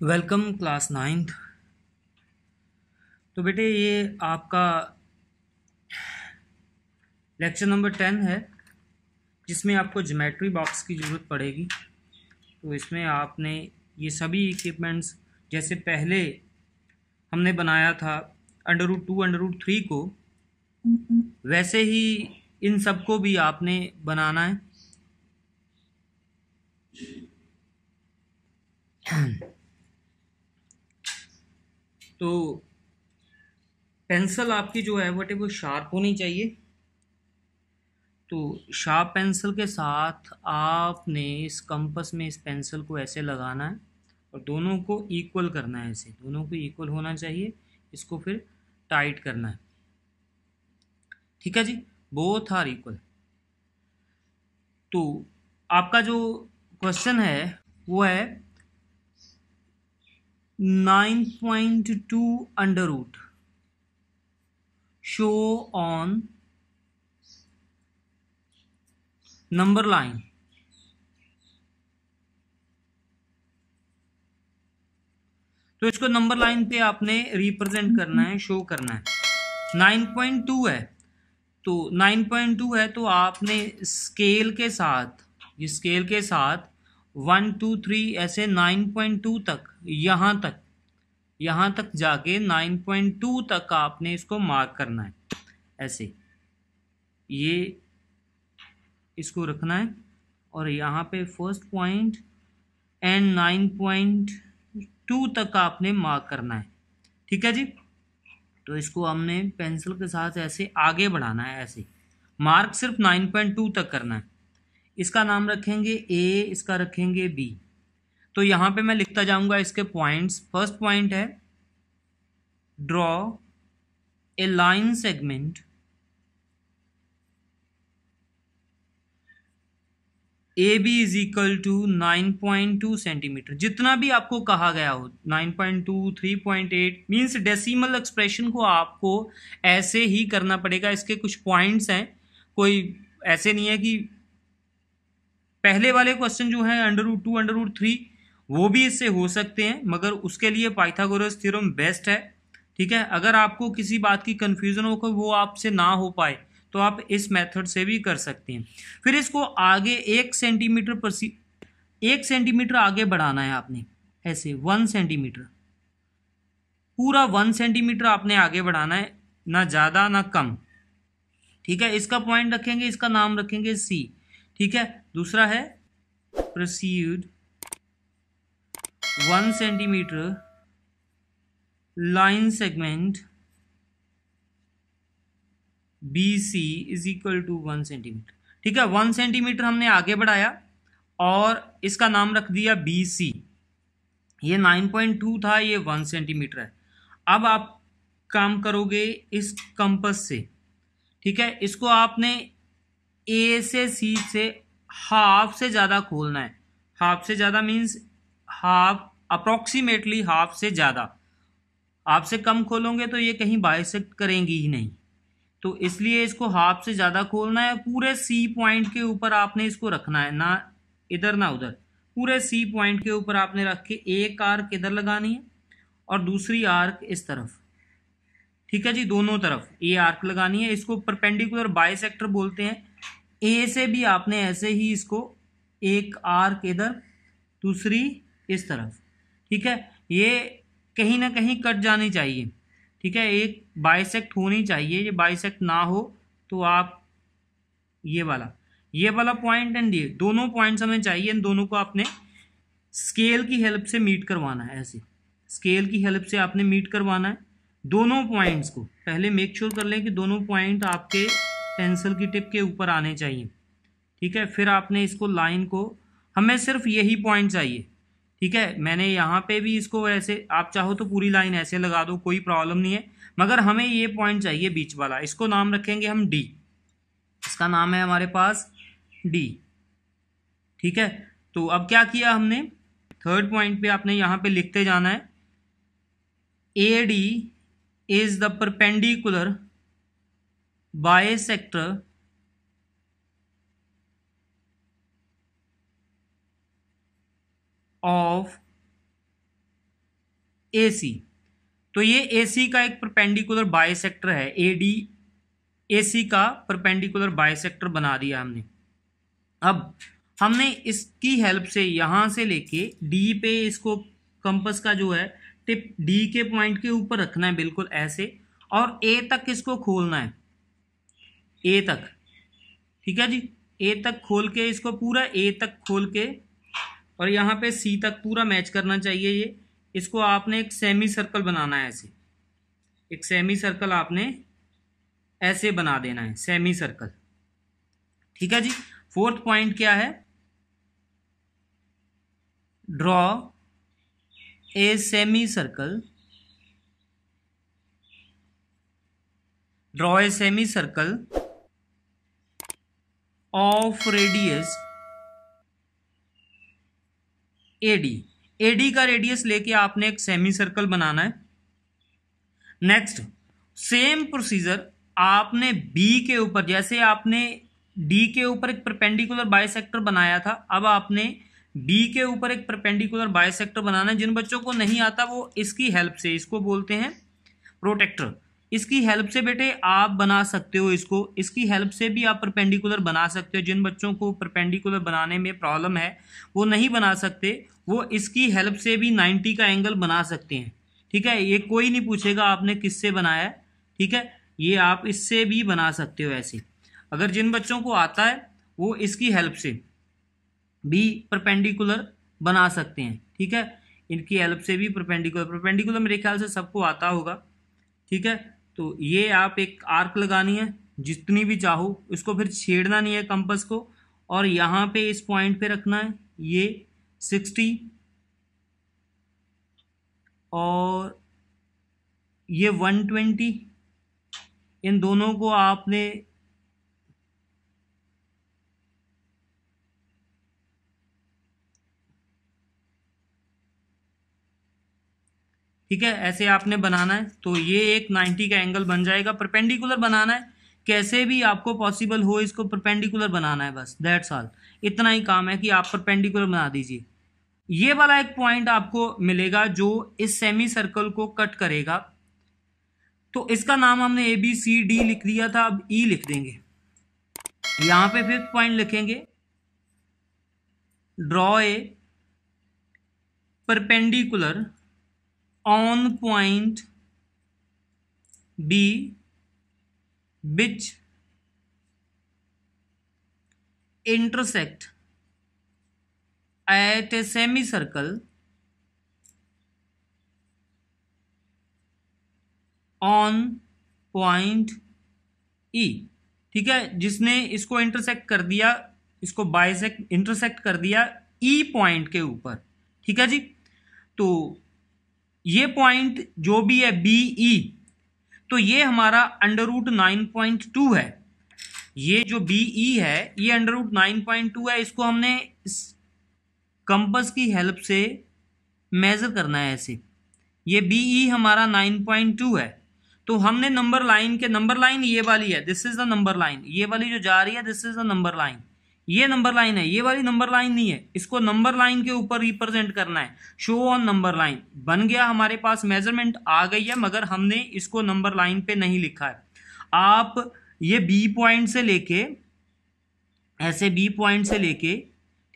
Welcome class 9th। तो बेटे ये आपका लेक्चर नंबर 10 है जिसमें आपको ज्योमेट्री बॉक्स की ज़रूरत पड़ेगी। तो इसमें आपने ये सभी इक्विपमेंट्स जैसे पहले हमने बनाया था √2 √3 को, वैसे ही इन सबको भी आपने बनाना है। तो पेंसिल आपकी जो है वो शार्प होनी चाहिए। तो शार्प पेंसिल के साथ आपने इस कंपस में इस पेंसिल को ऐसे लगाना है और दोनों को इक्वल करना है। ऐसे दोनों को इक्वल होना चाहिए। इसको फिर टाइट करना है। ठीक है जी, बोथ आर इक्वल। तो आपका जो क्वेश्चन है वो है 9.2 under root show on number line. तो इसको नंबर लाइन पे आपने रिप्रेजेंट करना है, शो करना है। 9.2 है तो 9.2 है तो आपने स्केल के साथ, ये स्केल के साथ 1 2 3 ऐसे 9.2 तक, यहाँ तक जाके 9.2 तक आपने इसको मार्क करना है। ऐसे ये इसको रखना है और यहाँ पे फर्स्ट पॉइंट एंड 9.2 तक आपने मार्क करना है। ठीक है जी। तो इसको हमने पेंसिल के साथ ऐसे आगे बढ़ाना है। ऐसे मार्क सिर्फ 9.2 तक करना है। इसका नाम रखेंगे ए, इसका रखेंगे बी। तो यहाँ पे मैं लिखता जाऊंगा इसके पॉइंट्स। फर्स्ट पॉइंट है draw a line segment A B is equal to 9.2 centimetre. जितना भी आपको कहा गया हो 9.2 3.8 मीन्स डेसिमल एक्सप्रेशन को आपको ऐसे ही करना पड़ेगा। इसके कुछ पॉइंट्स हैं, कोई ऐसे नहीं है कि पहले वाले क्वेश्चन जो है √2 √3 वो भी इससे हो सकते हैं, मगर उसके लिए पाइथागोरस थ्योरम बेस्ट है। ठीक है, अगर आपको किसी बात की कंफ्यूजन हो कि वो आपसे ना हो पाए तो आप इस मेथड से भी कर सकते हैं। फिर इसको आगे 1 सेंटीमीटर आगे बढ़ाना है आपने। ऐसे 1 सेंटीमीटर, पूरा 1 सेंटीमीटर आपने आगे बढ़ाना है, ना ज़्यादा ना कम। ठीक है, इसका पॉइंट रखेंगे, इसका नाम रखेंगे सी। ठीक है, दूसरा है proceed 1 centimetre line segment B C is equal to 1 centimetre. ठीक है, 1 सेंटीमीटर हमने आगे बढ़ाया और इसका नाम रख दिया बी सी। ये 9.2 था, ये 1 सेंटीमीटर है। अब आप काम करोगे इस कंपस से। ठीक है, इसको आपने ए से सी से हाफ से ज़्यादा खोलना है। हाफ से ज़्यादा मीन्स हाफ, अप्रोक्सीमेटली हाफ से ज़्यादा। आपसे कम खोलोगे तो ये कहीं बाइसेक्ट करेंगी ही नहीं, तो इसलिए इसको हाफ से ज़्यादा खोलना है। पूरे सी पॉइंट के ऊपर आपने इसको रखना है, ना इधर ना उधर। पूरे सी पॉइंट के ऊपर आपने रख के एक आर्क इधर लगानी है और दूसरी आर्क इस तरफ। ठीक है जी, दोनों तरफ ए आर्क लगानी है। इसको परपेंडिकुलर बाइसेक्टर बोलते हैं। ए से भी आपने ऐसे ही इसको एक आर्क इधर, दूसरी इस तरफ। ठीक है, ये कहीं ना कहीं कट जानी चाहिए। ठीक है, एक बाइसेक्ट होनी चाहिए। ये बाइसेक्ट ना हो तो आप ये वाला पॉइंट एंड ये दोनों पॉइंट्स हमें चाहिए। इन दोनों को आपने स्केल की हेल्प से मीट करवाना है। ऐसे स्केल की हेल्प से आपने मीट करवाना है दोनों पॉइंट्स को। पहले मेक श्योर कर लें कि दोनों पॉइंट आपके पेंसिल की टिप के ऊपर आने चाहिए। ठीक है, फिर आपने इसको लाइन को, हमें सिर्फ यही पॉइंट चाहिए। ठीक है, मैंने यहाँ पे भी इसको ऐसे, आप चाहो तो पूरी लाइन ऐसे लगा दो, कोई प्रॉब्लम नहीं है, मगर हमें ये पॉइंट चाहिए बीच वाला। इसको नाम रखेंगे हम डी। इसका नाम है हमारे पास डी। ठीक है, तो अब क्या किया हमने, थर्ड पॉइंट पे आपने यहाँ पे लिखते जाना है A D is the perpendicular bisector of AC। तो ये AC का एक परपेंडिकुलर बाइसेक्टर है, AD AC का परपेंडिकुलर बाइसेक्टर बना दिया हमने। अब हमने इसकी हेल्प से यहां से लेके D पे इसको कंपास का जो है टिप D के पॉइंट के ऊपर रखना है बिल्कुल ऐसे, और A तक इसको खोलना है, A तक, ठीक है जी। A तक खोल के इसको पूरा A तक खोल के, और यहाँ पे C तक पूरा मैच करना चाहिए ये। इसको आपने एक सेमी सर्कल बनाना है ऐसे, एक सेमी सर्कल आपने ऐसे बना देना है, सेमी सर्कल, ठीक है जी। फोर्थ पॉइंट क्या है, draw a semi circle, draw a semi circle of radius AD। AD का रेडियस लेके आपने एक सेमी सर्कल बनाना है। नेक्स्ट सेम प्रोसीजर आपने B के ऊपर, जैसे आपने D के ऊपर एक परपेंडिकुलर बाइसेक्टर बनाया था, अब आपने B के ऊपर एक परपेंडिकुलर बाइसेक्टर बनाना है। जिन बच्चों को नहीं आता वो इसकी हेल्प से, इसको बोलते हैं प्रोटेक्टर, इसकी हेल्प से बेटे आप बना सकते हो इसको, इसकी हेल्प से भी आप परपेंडिकुलर बना सकते हो। जिन बच्चों को परपेंडिकुलर बनाने में प्रॉब्लम है वो नहीं बना सकते, वो इसकी हेल्प से भी 90 का एंगल बना सकते हैं, ठीक है। ये कोई नहीं पूछेगा आपने किससे बनाया है, ठीक है, ये आप इससे भी बना सकते हो ऐसे। अगर जिन बच्चों को आता है वो इसकी हेल्प से भी परपेंडिकुलर बना सकते हैं, ठीक है, इनकी हेल्प से भी परपेंडिकुलर मेरे ख्याल से सबको आता होगा, ठीक है। तो ये आप एक आर्क लगानी है जितनी भी चाहो, इसको फिर छेड़ना नहीं है कंपास को, और यहाँ पे इस पॉइंट पे रखना है ये 60 और ये 120, इन दोनों को आपने ठीक है ऐसे आपने बनाना है। तो ये एक 90 का एंगल बन जाएगा। परपेंडिकुलर बनाना है, कैसे भी आपको पॉसिबल हो इसको परपेंडिकुलर बनाना है, बस दैट्स ऑल, इतना ही काम है कि आप परपेंडिकुलर बना दीजिए। ये वाला एक पॉइंट आपको मिलेगा जो इस सेमी सर्कल को कट करेगा, तो इसका नाम हमने ABCD लिख दिया था, अब E लिख देंगे। यहां पे फिफ्थ पॉइंट लिखेंगे, draw a perpendicular on point B which intersect at a semicircle on point E, ठीक है, जिसने इसको इंटरसेक्ट कर दिया, इसको बाइसेक्ट इंटरसेक्ट कर दिया E पॉइंट के ऊपर, ठीक है जी। तो ये पॉइंट जो भी है BE, तो ये हमारा √9.2 है। ये जो BE है ये √9.2 है। इसको हमने कंपास की हेल्प से मेजर करना है ऐसे। ये BE हमारा 9.2 है। तो हमने नंबर लाइन के, नंबर लाइन ये वाली है, this is the number line, ये वाली जो जा रही है this is the number line, ये नंबर लाइन है, ये वाली नंबर लाइन नहीं है। इसको नंबर लाइन के ऊपर रिप्रेजेंट करना है, शो ऑन नंबर लाइन। बन गया, हमारे पास मेजरमेंट आ गई है, मगर हमने इसको नंबर लाइन पे नहीं लिखा है। आप ये B पॉइंट से लेके ऐसे, B पॉइंट से लेके,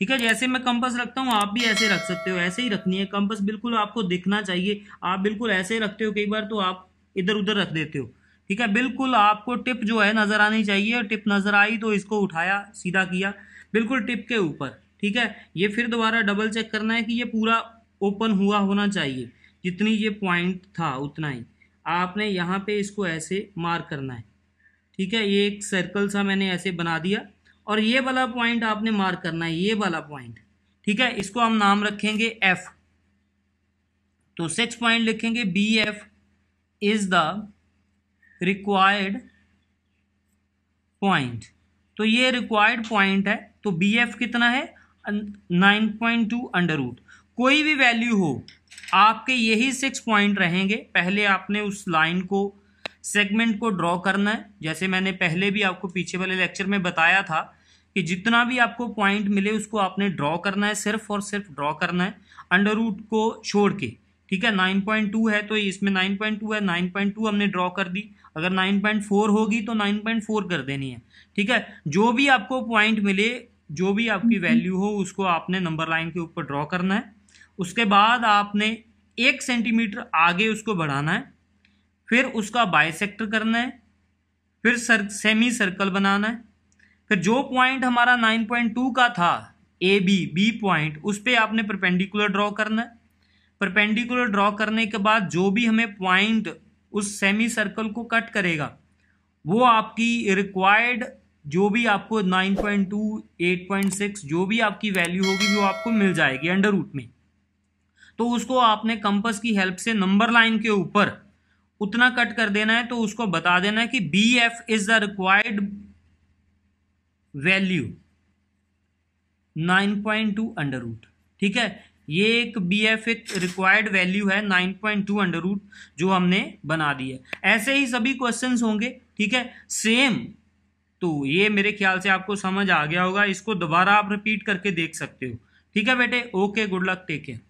ठीक है, जैसे मैं कंपास रखता हूं आप भी ऐसे रख सकते हो, ऐसे ही रखनी है कंपास, बिल्कुल आपको दिखना चाहिए। आप बिल्कुल ऐसे रखते हो, कई बार तो आप इधर उधर रख देते हो, ठीक है। बिल्कुल आपको टिप जो है नजर आनी चाहिए, टिप नजर आई तो इसको उठाया, सीधा किया, बिल्कुल टिप के ऊपर, ठीक है। ये फिर दोबारा डबल चेक करना है कि ये पूरा ओपन हुआ होना चाहिए, जितनी ये पॉइंट था उतना ही आपने यहाँ पे इसको ऐसे मार्क करना है, ठीक है। ये एक सर्कल सा मैंने ऐसे बना दिया, और ये वाला पॉइंट आपने मार्क करना है, ये वाला पॉइंट, ठीक है। इसको हम नाम रखेंगे F। तो 6 पॉइंट लिखेंगे BF is the required point. तो ये रिक्वायर्ड पॉइंट है, तो BF कितना है 9.2 √। कोई भी वैल्यू हो आपके यही 6 पॉइंट रहेंगे। पहले आपने उस लाइन को, सेगमेंट को ड्रॉ करना है, जैसे मैंने पहले भी आपको पीछे वाले लेक्चर में बताया था कि जितना भी आपको पॉइंट मिले उसको आपने ड्रॉ करना है, सिर्फ और सिर्फ ड्रॉ करना है, √को छोड़ के, ठीक है, 9.2 है तो इसमें 9.2 है, 9.2 हमने ड्रॉ कर दी। अगर 9.4 होगी तो 9.4 कर देनी है। ठीक है, जो भी आपको पॉइंट मिले, जो भी आपकी वैल्यू हो, उसको आपने नंबर लाइन के ऊपर ड्रॉ करना है। उसके बाद आपने 1 सेंटीमीटर आगे उसको बढ़ाना है, फिर उसका बाइसेक्टर करना है, फिर सेमी सर्कल बनाना है। फिर जो पॉइंट हमारा 9.2 का था, ए बी पॉइंट, उस पर आपने परपेंडिकुलर ड्रॉ करना है। परपेंडिकुलर ड्रॉ करने के बाद जो भी हमें पॉइंट उस सेमी सर्कल को कट करेगा, वो आपकी रिक्वायर्ड, जो भी आपको 9.2, 8.6 जो भी आपकी वैल्यू होगी वो आपको मिल जाएगी अंडर रूट में। तो उसको आपने कंपास की हेल्प से नंबर लाइन के ऊपर उतना कट कर देना है, तो उसको बता देना है कि B F is the required value 9.2 under root. ठीक है, ये एक बी एफ एक रिक्वायर्ड वैल्यू है 9.2 अंडर रूट, जो हमने बना दी है। ऐसे ही सभी क्वेश्चंस होंगे। ठीक है, सेम। तो ये मेरे ख्याल से आपको समझ आ गया होगा, इसको दोबारा आप रिपीट करके देख सकते हो। ठीक है बेटे, okay, good luck, take care.